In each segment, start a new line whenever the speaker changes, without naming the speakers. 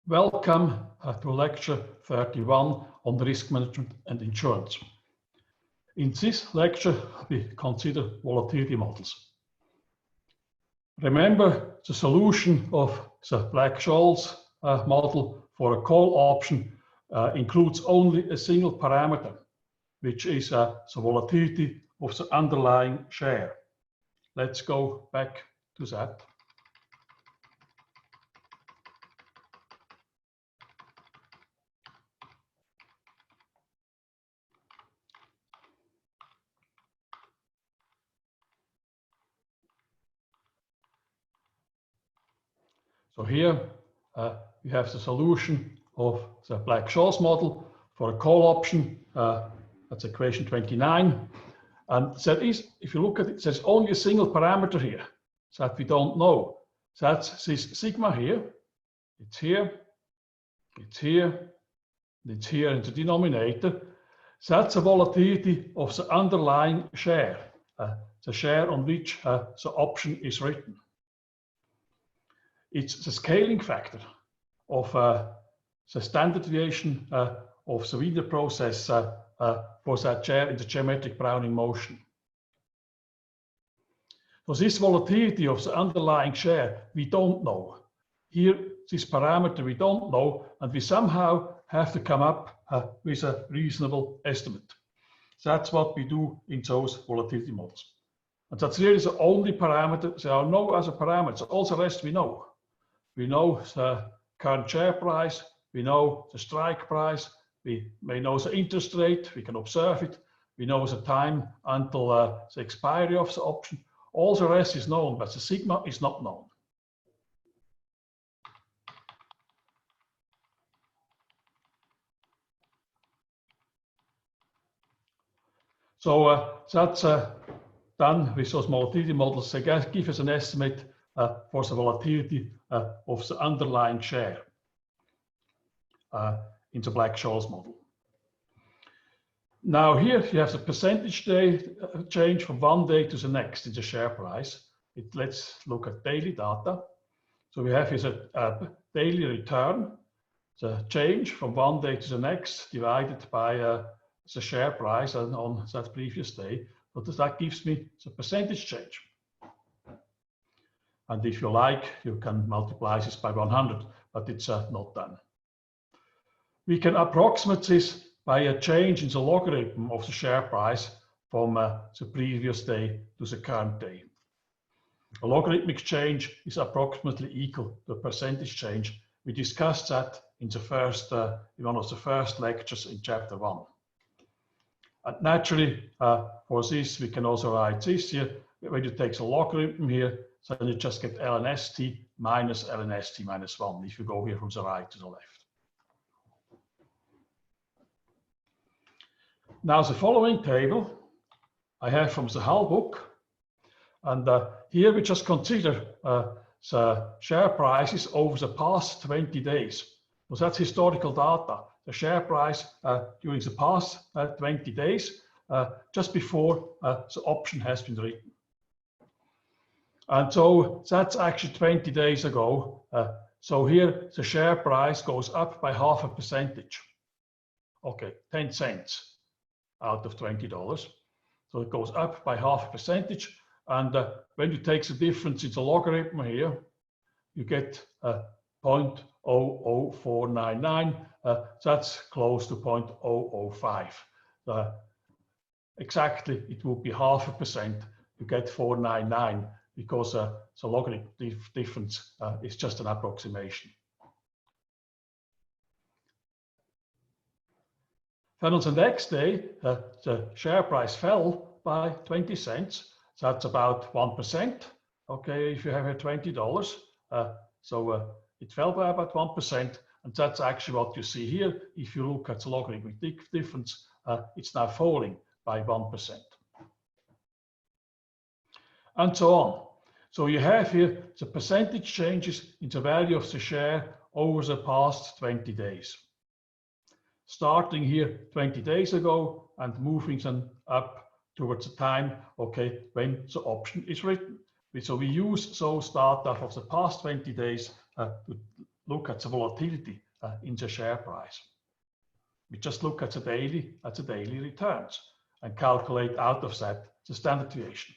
Welcome to lecture 31 on risk management and insurance. In this lecture, we consider volatility models. Remember, the solution of the Black-Scholes model for a call option includes only a single parameter, which is the volatility of the underlying share. Let's go back to that. So here we have the solution of the Black-Scholes model for a call option. That's equation 29. And that is, if you look at it, there's only a single parameter here that we don't know. That's this sigma here. It's here, it's here, it's here in the denominator. That's the volatility of the underlying share, the share on which the option is written. It's the scaling factor of the standard deviation of the Wiener process for that share in the geometric Brownian motion. For this volatility of the underlying share, we don't know. Here, this parameter we don't know, and we somehow have to come up with a reasonable estimate. That's what we do in those volatility models. And that's really the only parameter. There are no other parameters. All the rest we know. We know the current share price, we know the strike price, we may know the interest rate, we can observe it, we know the time until the expiry of the option. All the rest is known, but the sigma is not known. So that's done with those volatility models. They give us an estimate for the volatility of the underlying share in the Black-Scholes model. Now here you have the percentage change from one day to the next in the share price. Let's look at daily data. So we have here a daily return, the change from one day to the next divided by the share price on that previous day. So that gives me the percentage change. And if you like, you can multiply this by 100, but it's not done. We can approximate this by a change in the logarithm of the share price from the previous day to the current day. A logarithmic change is approximately equal to a percentage change. We discussed that in one of the first lectures in chapter 1. And naturally, for this, we can also write this here. When you take the logarithm here, so you just get ln st minus ln st minus 1 if you go here from the right to the left. Now the following table I have from the Hull book, and here we just consider the share prices over the past 20 days. So that's historical data. The share price during the past 20 days, just before the option has been written. And so that's actually 20 days ago. So here the share price goes up by 0.5 percentage. Okay, 10 cents out of $20. So it goes up by 0.5 percentage. And when you take the difference in the logarithm here, you get 0.00499. That's close to 0.005. Exactly, it would be 0.5%. You get 499. Because the logarithmic difference is just an approximation. Then on the next day, the share price fell by 20 cents. That's about 1%. Okay, if you have here $20, so it fell by about 1%, and that's actually what you see here. If you look at the logarithmic difference, it's now falling by 1%. And so on. So you have here the percentage changes in the value of the share over the past 20 days. Starting here 20 days ago and moving them up towards the time, okay, when the option is written. So we use those data of the past 20 days to look at the volatility in the share price. We just look at the daily returns and calculate out of that the standard deviation.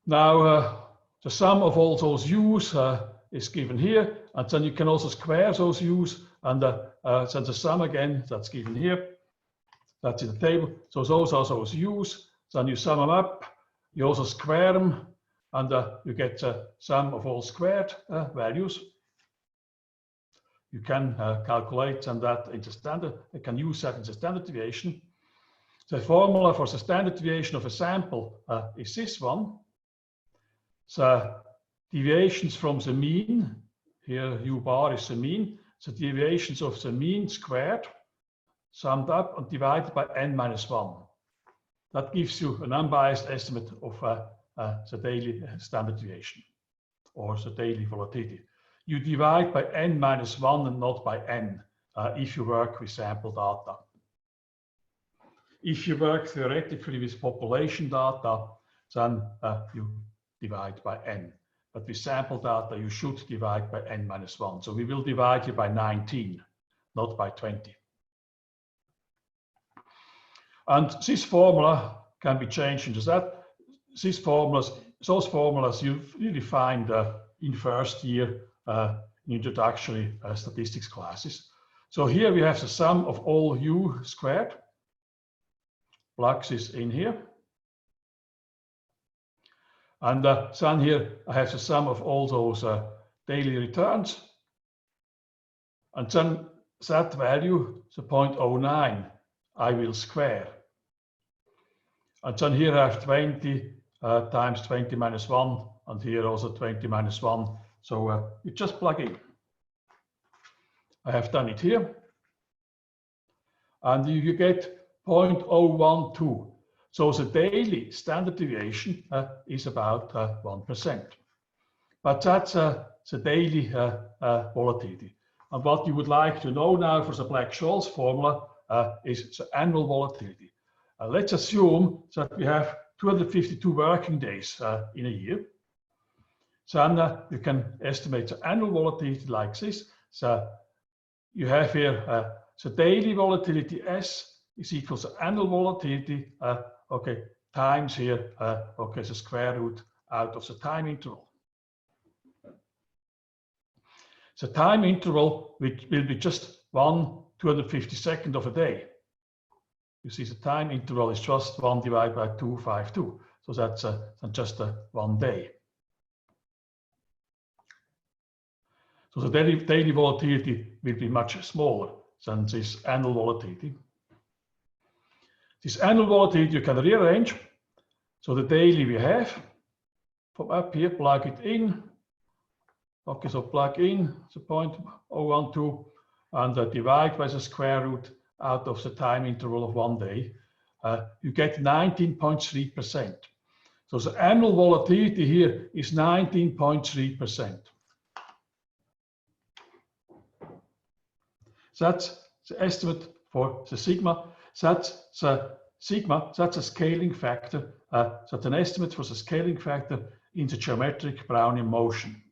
Now, the sum of all those u's is given here, and then you can also square those u's, and then the sum again, that's given here. That's in the table. So those are those u's. Then you sum them up, you also square them, and you get the sum of all squared values. You can calculate and that in the standard, you can use that in the standard deviation. The formula for the standard deviation of a sample is this one. The deviations from the mean, here U bar is the mean, the deviations of the mean squared, summed up and divided by n-1. That gives you an unbiased estimate of the daily standard deviation or the daily volatility. You divide by n-1 and not by n if you work with sample data. If you work theoretically with population data, then you divide by n. But with sample data, you should divide by n-1. So we will divide here by 19, not by 20. And this formula can be changed into that. Those formulas you really find in first year introductory statistics classes. So here we have the sum of all u squared. Plug this in here. And then here I have the sum of all those daily returns. And then that value, the 0.09, I will square. And then here I have 20 times 20 minus 1, and here also 20 minus 1. So you just plug in. I have done it here. And you get 0.012. So the daily standard deviation is about 1%. But that's the daily volatility. And what you would like to know now for the Black-Scholes formula is the annual volatility. Let's assume that we have 252 working days in a year. So you can estimate the annual volatility like this. So you have here the daily volatility S is equal to annual volatility, okay, times here, okay, the square root out of the time interval. The time interval will be just 1/252nd of a day. You see the time interval is just 1 divided by 252. So that's just 1 day. So the daily volatility will be much smaller than this annual volatility. This annual volatility you can rearrange. So the daily we have, from up here, plug it in. Okay, so plug in the 0.012 and divide by the square root out of the time interval of 1 day. You get 19.3%. So the annual volatility here is 19.3%. That's the estimate for the sigma. That's the sigma, that's a scaling factor. That's an estimate for the scaling factor in the geometric Brownian motion.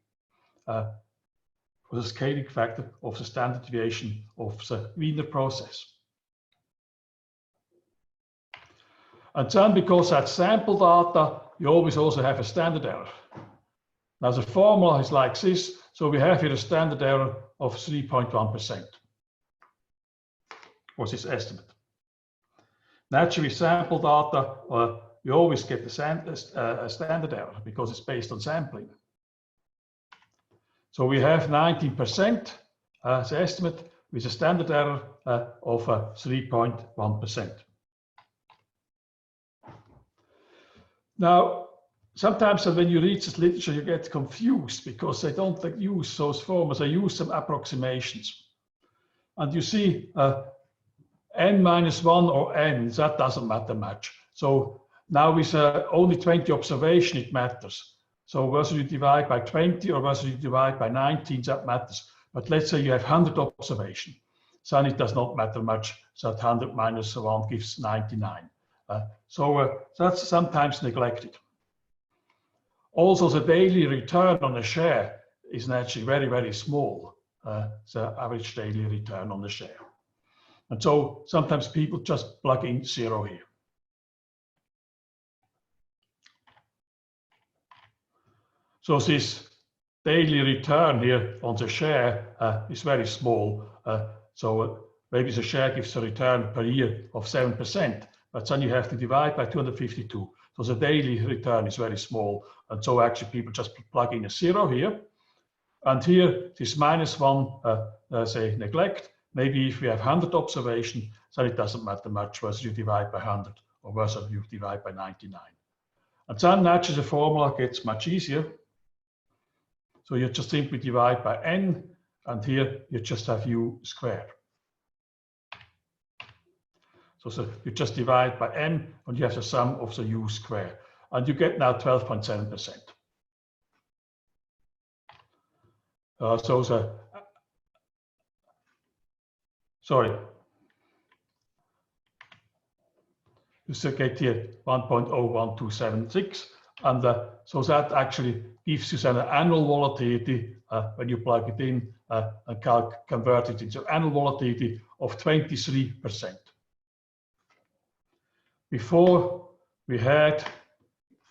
For the scaling factor of the standard deviation of the Wiener process. And then because that's sample data, you always also have a standard error. Now the formula is like this. So we have here a standard error of 3.1% for this estimate. Naturally, sample data, you always get a standard error because it's based on sampling. So we have 19% as estimate with a standard error of 3.1%. Now, sometimes when you read this literature, you get confused because they don't use those formulas, they use some approximations. And you see n-1 or n, that doesn't matter much. So now with only 20 observation, it matters. So whether you divide by 20 or whether you divide by 19, that matters. But let's say you have 100 observation, then it does not matter much. So 100 minus 1 gives 99. So that's sometimes neglected. Also, the daily return on a share is naturally very, very small, the average daily return on the share. And so sometimes people just plug in 0 here. So this daily return here on the share is very small. So maybe the share gives a return per year of 7%, but then you have to divide by 252. So the daily return is very small. And so actually people just plug in a 0 here. And here, this -1, say, neglect. Maybe if we have 100 observations, then it doesn't matter much whether you divide by 100 or whether you divide by 99. And then naturally the formula gets much easier. So you just simply divide by n, and here you just have u squared. So you just divide by n, and you have the sum of the u squared. And you get now 12.7%. You still get here 1.01276, and so that actually gives you an annual volatility when you plug it in and convert it into annual volatility of 23%. Before we had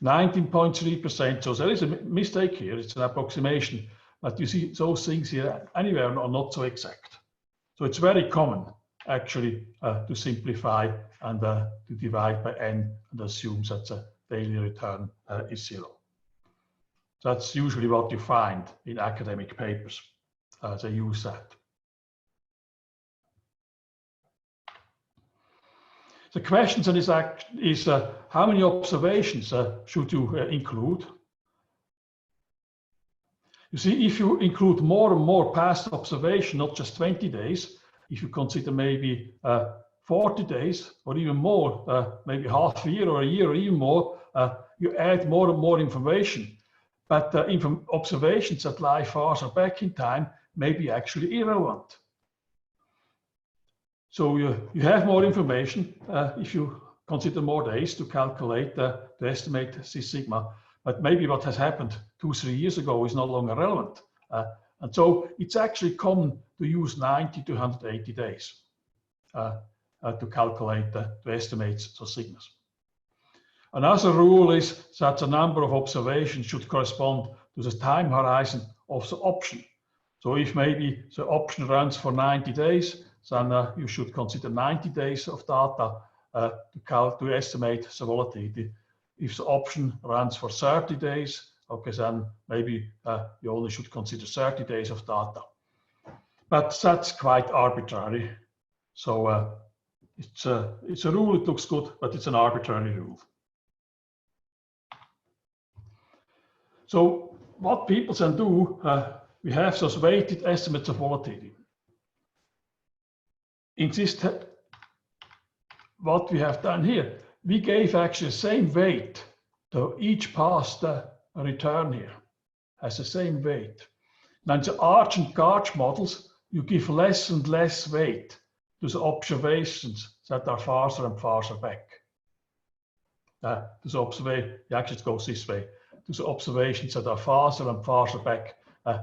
19.3%, so there is a mistake here, it's an approximation, but you see those things here anywhere are not so exact. So it's very common actually to simplify and to divide by n and assume that the daily return is 0. That's usually what you find in academic papers. They use that. The question then is how many observations should you include? You see, if you include more and more past observation, not just 20 days, if you consider maybe 40 days or even more, maybe half a year or even more, you add more and more information. But observations that lie farther back in time may be actually irrelevant. So you have more information if you consider more days to calculate, to estimate this sigma. But maybe what has happened 2-3 years ago is no longer relevant. And so it's actually common to use 90 to 180 days to calculate, to estimate the sigmas. Another rule is that the number of observations should correspond to the time horizon of the option. So if maybe the option runs for 90 days, then you should consider 90 days of data to estimate the volatility. If the option runs for 30 days, okay, then maybe you only should consider 30 days of data. But that's quite arbitrary. So it's a rule, it looks good, but it's an arbitrary rule. So what people then do, we have those weighted estimates of volatility. In this, what we have done here, we gave actually the same weight to each past return here, has the same weight. Now in the Arch and Garch models, you give less and less weight to the observations that are farther and farther back. Actually it goes this way. To the observations that are farther and farther back,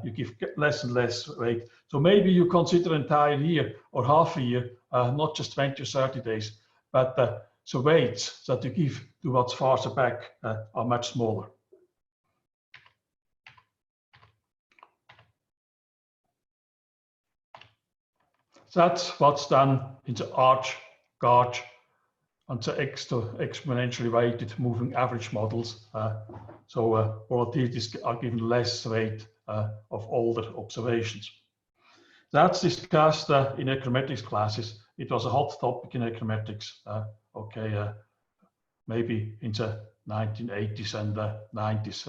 you give less and less weight. So maybe you consider an entire year or half a year, not just 20 or 30 days, but the weights that you give to what's farther back are much smaller. That's what's done in the Arch, Garch, and the exponentially weighted moving average models. So volatilities are given less weight of older observations. That's discussed in econometrics classes. It was a hot topic in econometrics, maybe in the 1980s and 90s.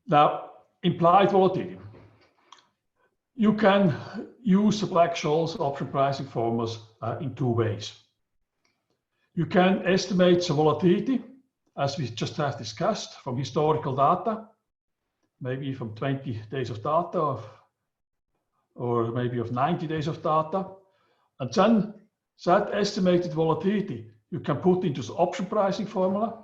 Now, implied volatility. You can use the Black-Scholes option pricing formulas in 2 ways. You can estimate the volatility, as we just have discussed, from historical data, maybe from 20 days of data or maybe of 90 days of data. And then That estimated volatility you can put into the option pricing formula,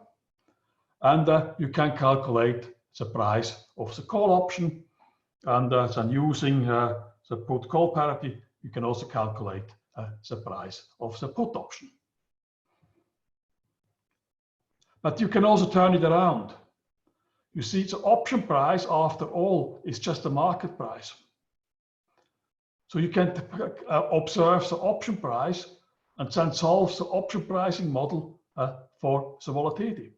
and you can calculate the price of the call option. And then using the put-call parity, you can also calculate the price of the put option. But you can also turn it around. You see, the option price, after all, is just the market price. So you can observe the option price and then solve the option pricing model for the volatility.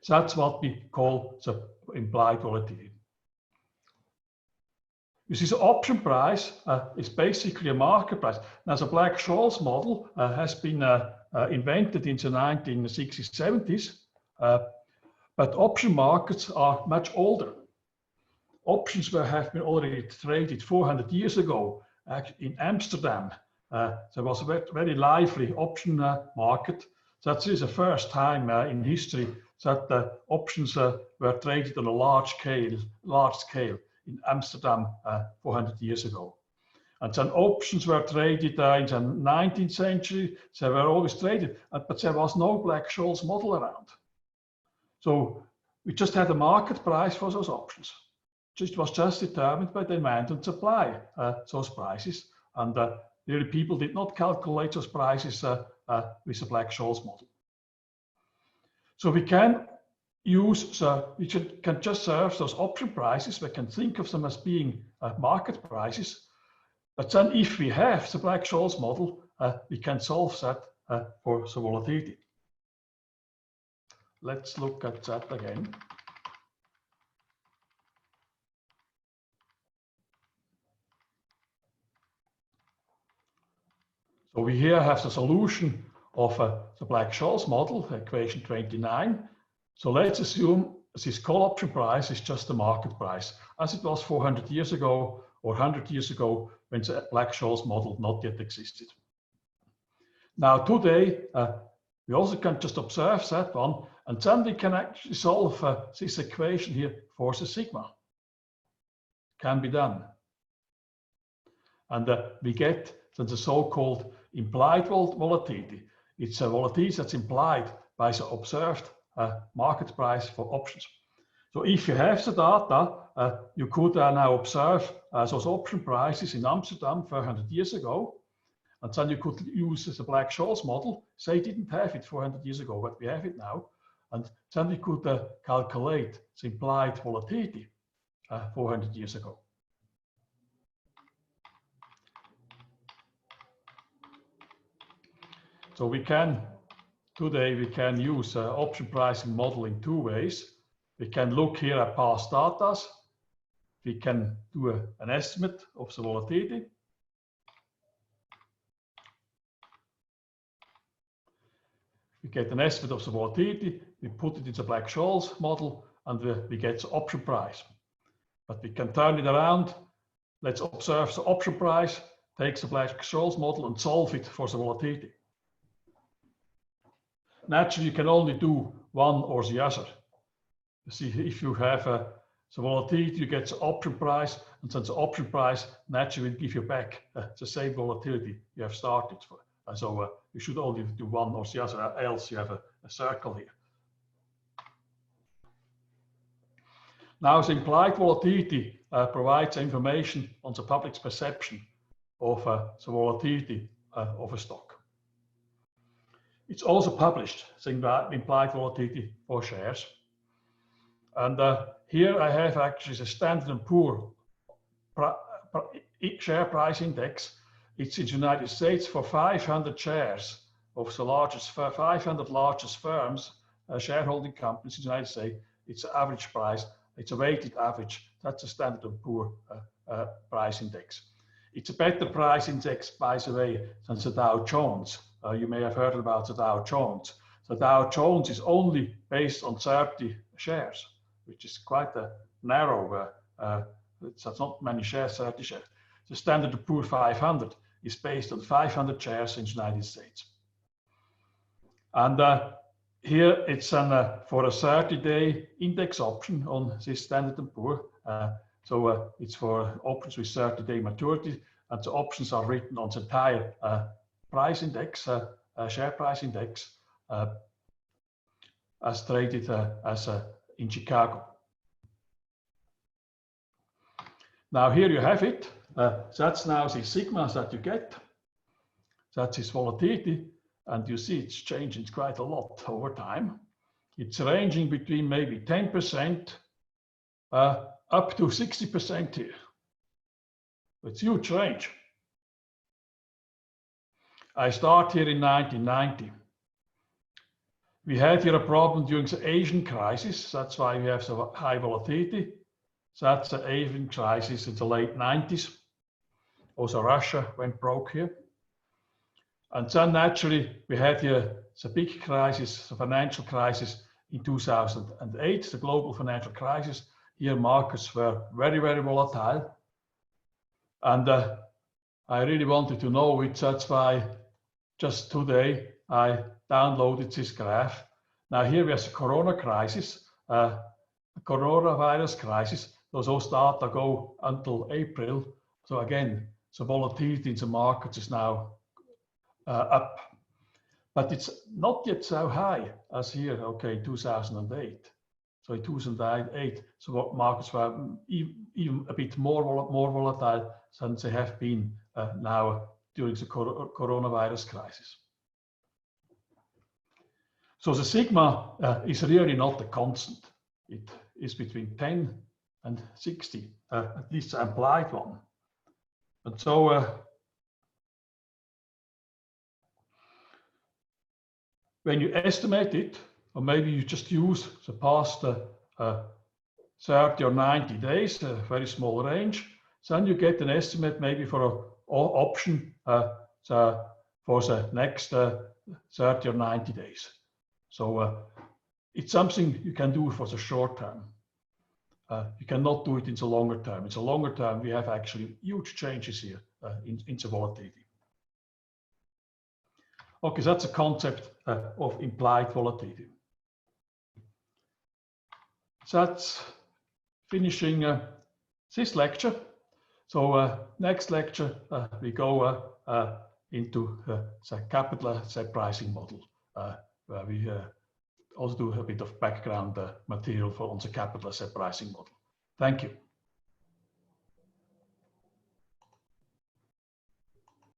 That's what we call the implied volatility. You see, the option price is basically a market price. Now, the Black-Scholes model has been invented in the 1960s, 70s, but option markets are much older. Options have been already traded 400 years ago. In Amsterdam, there was a very lively option market. That is the first time in history that options were traded on a large scale in Amsterdam 400 years ago. And then options were traded in the 19th century. They were always traded, but there was no Black-Scholes model around. So we just had a market price for those options. It was just determined by demand and supply, those prices. And really people did not calculate those prices with the Black-Scholes model. So we can use, we can just serve those option prices. We can think of them as being market prices. But then if we have the Black-Scholes model, we can solve that for the volatility. Let's look at that again. So we here have the solution of the Black-Scholes model, equation 29. So let's assume this call option price is just the market price, as it was 400 years ago or 100 years ago when the Black-Scholes model not yet existed. Now today, we also can just observe that one, and then we can actually solve this equation here for the sigma. Can be done. And we get then the so-called implied volatility. It's a volatility that's implied by the observed market price for options. So if you have the data, you could now observe those option prices in Amsterdam 400 years ago, and then you could use the Black-Scholes model. They didn't have it 400 years ago, but we have it now. And then we could calculate the implied volatility 400 years ago. So today we can use option pricing model in two ways. We can look here at past data. We can do an estimate of the volatility. We get an estimate of the volatility, we put it in the Black-Scholes model, and we get the option price. But we can turn it around. Let's observe the option price, take the Black-Scholes model and solve it for the volatility. Naturally, you can only do one or the other. You see, if you have the volatility, you get the option price, and then the option price naturally will give you back the same volatility you have started for. And so you should only do one or the other, else you have a circle here. Now, the implied volatility provides information on the public's perception of the volatility of a stock. It's also published, the implied volatility for shares. And here I have actually the Standard & Poor's share price index. It's in the United States for 500 shares of the 500 largest firms, shareholding companies in the United States. It's the average price. It's a weighted average. That's the Standard & Poor's price index. It's a better price index, by the way, than the Dow Jones. You may have heard about the Dow Jones. The Dow Jones is only based on 30 shares, which is quite a narrow, it's not many shares, 30 shares. The Standard & Poor's 500 is based on 500 shares in the United States. And here it's for a 30-day index option on this Standard & Poor's. So it's for options with 30-day maturity. and the options are written on the entire price index, share price index, as traded in Chicago. Now here you have it. That's now the sigma that you get. That's its volatility, and you see it's changing quite a lot over time. It's ranging between maybe 10% up to 60% here. It's a huge range. I start here in 1990. We had here a problem during the Asian crisis. That's why we have so high volatility. So that's the Asian crisis in the late 90s. Also Russia went broke here. And then naturally we had here the big crisis, the financial crisis in 2008, the global financial crisis. Here markets were very, very volatile. And I really wanted to know it. That's why just today I downloaded this graph. Now here we have the corona crisis, the coronavirus crisis. Those data go until April. So again, the volatility in the markets is now up. But it's not yet so high as here, okay, 2008. So in 2008, so markets were even a bit more volatile than they have been now during the coronavirus crisis. So the sigma is really not a constant. It is between 10 and 60, at least the implied one. And so when you estimate it, or maybe you just use the past 30 or 90 days, a very small range, then you get an estimate maybe for an option for the next 30 or 90 days. So it's something you can do for the short term. You cannot do it in the longer term. In the longer term, we have actually huge changes here in the volatility. Okay, so that's a concept of implied volatility. So that's finishing this lecture. So next lecture, we go into the capital asset pricing model, where we also do a bit of background material on the capital asset pricing model. Thank you.